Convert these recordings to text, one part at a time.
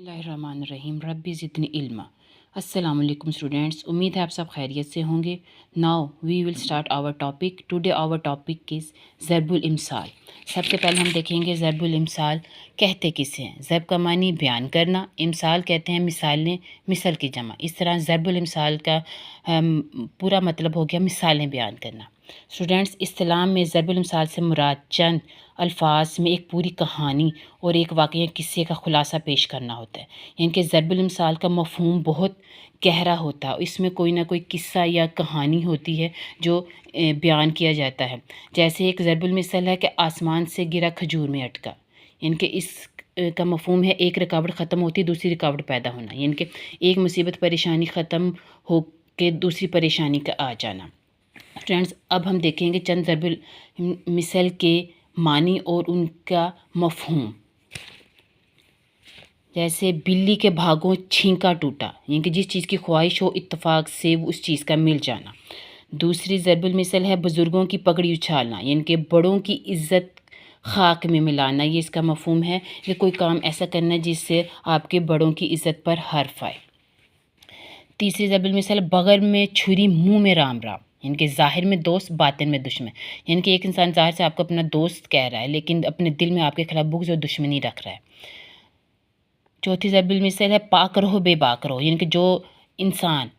बिस्मिल्लाहिर्रहमानिर्रहीम रब्बी ज़िदनी इल्मा। अस्सलाम वालेकुम स्टूडेंट्स, उम्मीद है आप सब खैरियत से होंगे। Now we will start our topic. Today our topic is ज़रबुल इमसाल। सबसे पहले हम देखेंगे ज़रबुल इमसाल कहते किसे हैं। ज़रब का मानी बयान करना, इमसाल कहते हैं मिसालें, मिसल की जमा। इस तरह ज़रबुल इमसाल का पूरा मतलब हो गया मिसालें बयान करना। स्टूडेंट्स, इस्तिलाह में ज़रबुल इमसाल से मुराद चंद अल्फाज में एक पूरी कहानी और एक वाक़या किस्से का खुलासा पेश करना होता है। यानी कि ज़रबुल इमसाल का मफ़हूम बहुत गहरा होता है। इसमें कोई ना कोई किस्सा या कहानी होती है जो बयान किया जाता है। जैसे एक ज़रबुल मिसल है कि आसमान से गिरा खजूर में अटका। यानी कि इस का मफ़हूम है एक रुकावट ख़त्म होती है, दूसरी रुकावट पैदा होना। यानी कि एक मुसीबत परेशानी ख़त्म हो के दूसरी परेशानी का आ जाना। फ्रेंड्स, अब हम देखेंगे चंद ज़रबुल मिसल के मानी और उनका मफ़हूम। जैसे बिल्ली के भागों छींका टूटा, यानी कि जिस चीज़ की ख्वाहिश हो इत्तेफाक से उस चीज़ का मिल जाना। दूसरी ज़रबुल मिसल है बुज़ुर्गों की पगड़ी उछालना, यानी कि बड़ों की इज़्ज़त खाक में मिलाना। ये इसका मफ़हूम है कि कोई काम ऐसा करना जिससे आपके बड़ों की इज़्ज़त पर हर्फ आए। तीसरी ज़रबुल मिसल बग़ल में छुरी मुँह में राम राम, यानी कि ज़ाहिर में दोस्त बातिन में दुश्मन। यानी कि एक इंसान ज़ाहिर से आपको अपना दोस्त कह रहा है लेकिन अपने दिल में आपके खिलाफ बुग़्ज़ और दुश्मनी रख रहा है। चौथी ज़रबुल मिसल है पाक रहो बेबाक रहो, यानी कि जो इंसान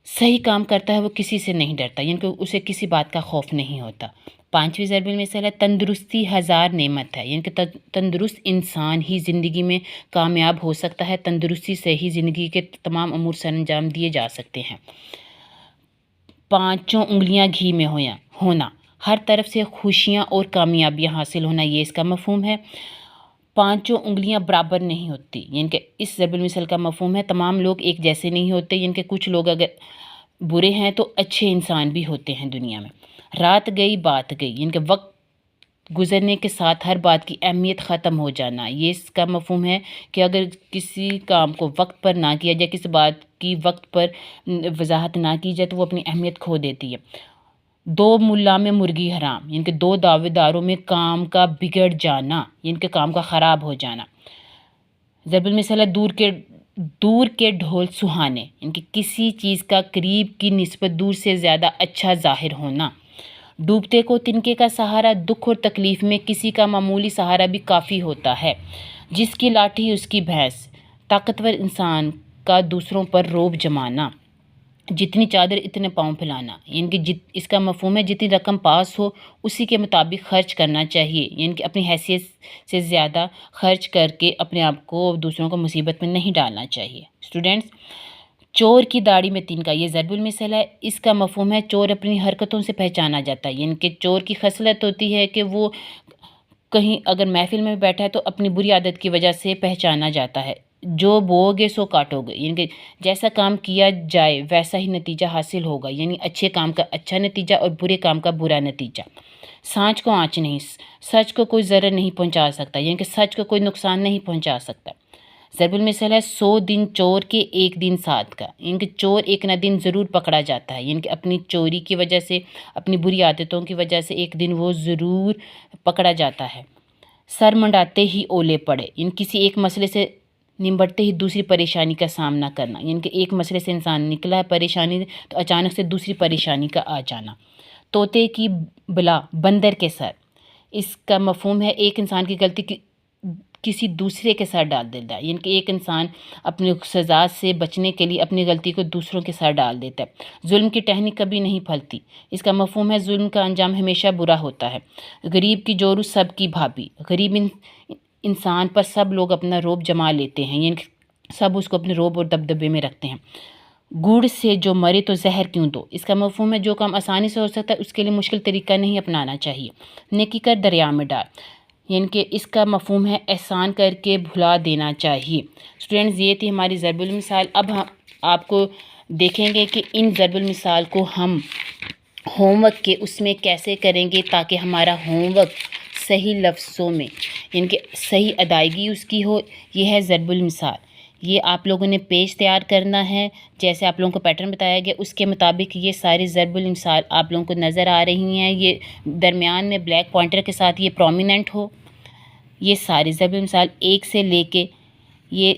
सही काम करता है वो किसी से नहीं डरता, यानी कि उसे किसी बात का खौफ नहीं होता। पांचवी ज़रबुल मिसल है तंदुरुस्ती हज़ार नेमत है, यानी कि तंदुरुस्त इंसान ही ज़िंदगी में कामयाब हो सकता है। तंदुरुस्ती से ही ज़िंदगी के तमाम अमूर सर अंजाम दिए जा सकते हैं। पाँचों उंगलियां घी में होना, हर तरफ से खुशियां और कामयाबियां हासिल होना, ये इसका मफ़हूम है। पांचों उंगलियां बराबर नहीं होती, यानी कि इस ज़रबुल मिसल का मफ़हूम है तमाम लोग एक जैसे नहीं होते, यानी कि कुछ लोग अगर बुरे हैं तो अच्छे इंसान भी होते हैं दुनिया में। रात गई बात गई, यानी कि वक्त गुज़रने के साथ हर बात की अहमियत ख़त्म हो जाना। ये इसका मफ़हूम है कि अगर किसी काम को वक्त पर ना किया जाए, किसी बात की वक्त पर वजाहत ना की जाए तो वो अपनी अहमियत खो देती है। दो मुल्ला में मुर्गी हराम, यानी कि दो दावेदारों में काम का बिगड़ जाना, यानी कि काम का ख़राब हो जाना। ज़रबुल मिसल है दूर के ढोल सुहाने, यानी कि किसी चीज़ का करीब की निस्बत दूर से ज़्यादा अच्छा ज़ाहिर होना। डूबते को तिनके का सहारा, दुख और तकलीफ़ में किसी का मामूली सहारा भी काफ़ी होता है। जिसकी लाठी उसकी भैंस, ताकतवर इंसान का दूसरों पर रोब जमाना। जितनी चादर इतने पाँव फैलाना, यानी कि इसका मफ़हूम है जितनी रकम पास हो उसी के मुताबिक ख़र्च करना चाहिए, यानी कि अपनी हैसियत से ज़्यादा ख़र्च करके अपने आप को दूसरों को मुसीबत में नहीं डालना चाहिए। स्टूडेंट्स, चोर की दाढ़ी में तिनका, ये ज़रबुल मिसल है। इसका मफ़हूम है चोर अपनी हरकतों से पहचाना जाता है, यानी कि चोर की खसलत होती है कि वो कहीं अगर महफिल में बैठा है तो अपनी बुरी आदत की वजह से पहचाना जाता है। जो बोओगे सो काटोगे, यानी कि जैसा काम किया जाए वैसा ही नतीजा हासिल होगा, यानी अच्छे काम का अच्छा नतीजा और बुरे काम का बुरा नतीजा। सांच को आँच नहीं, सच को कोई ज़रर नहीं पहुंचा सकता, यानी कि सच को कोई नुकसान नहीं पहुंचा सकता। ज़रबुल मिसल है 100 दिन चोर के एक दिन साथ का, यानी कि चोर एक ना दिन ज़रूर पकड़ा जाता है, यानी कि अपनी चोरी की वजह से अपनी बुरी आदतों की वजह से एक दिन वो ज़रूर पकड़ा जाता है। सर मंडाते ही ओले पड़े, यानी किसी एक मसले से निपटते ही दूसरी परेशानी का सामना करना, यानी कि एक मसले से इंसान निकला है परेशानी तो अचानक से दूसरी परेशानी का आ जाना। तोते की बला बंदर के सर, इसका मफ़हूम है एक इंसान की गलती किसी दूसरे के सर डाल देता है, यानी कि एक इंसान अपनी सज़ा से बचने के लिए अपनी गलती को दूसरों के सर डाल देता है। जुल्म की टहनी कभी नहीं फलती, इसका मफ़हूम है जुल्म का अंजाम हमेशा बुरा होता है। गरीब की जोरू सब की भाभी, गरीब इंसान पर सब लोग अपना रोब जमा लेते हैं, यानी कि सब उसको अपने रोब और दबदबे में रखते हैं। गुड़ से जो मरे तो जहर क्यों दो, इसका मफ़हूम है जो काम आसानी से हो सकता है उसके लिए मुश्किल तरीका नहीं अपनाना चाहिए। नेकी कर दरिया में डाल, यानी कि इसका मफ़हूम है एहसान करके भुला देना चाहिए। स्टूडेंट्स, ये थी हमारी ज़रबुल मिसाल। अब हम आपको देखेंगे कि इन ज़रबुल मिसाल को हम होमवर्क के उसमें कैसे करेंगे ताकि हमारा होमवर्क सही लफ्ज़ों में, यानी कि सही अदायगी उसकी हो। ये है ज़रबुल मिसाल। ये आप लोगों ने पेज तैयार करना है, जैसे आप लोगों को पैटर्न बताया गया उसके मुताबिक ये सारी ज़रबुल मिसाल आप लोगों को नज़र आ रही हैं। ये दरमियान में ब्लैक पॉइंटर के साथ ये प्रोमिनेंट हो। ये सारी ज़रबुल मिसाल 1 से लेके ये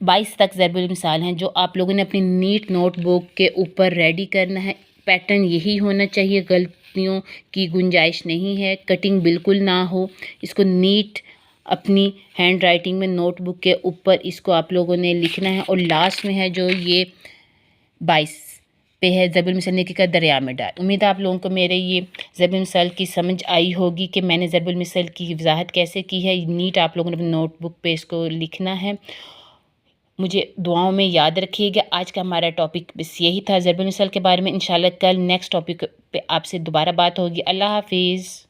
22 تک ضرب المثال ہیں جو آپ لوگوں نے اپنی نیٹ نوٹ بک کے اوپر ریڈی کرنا ہے. پیٹرن یہی ہونا چاہیے, غلطیوں کی گنجائش نہیں ہے, کٹنگ بالکل نہ ہو. اس کو نیٹ اپنی ہینڈ رائٹنگ میں نوٹ بک کے اوپر اس کو آپ لوگوں نے لکھنا ہے. اور لاسٹ میں ہے جو یہ 22 پہ ہے ضرب المثل نیکی کا دریا میں ڈال. امید ہے آپ لوگوں کو میرے یہ ضرب المثل کی سمجھ آئی ہوگی کہ میں نے ضرب المثل کی وضاحت کیسے کی ہے. نیٹ آپ لوگوں نے اپنی نوٹ بک پہ اس کو لکھنا ہے. مجھے دعاؤں میں یاد رکھیے گا. آج کا ہمارا ٹاپک بس یہی تھا ضرب المثل کے بارے میں. انشاءاللہ کل نیکسٹ ٹاپک پہ آپ سے دوبارہ بات ہوگی. اللہ حافظ.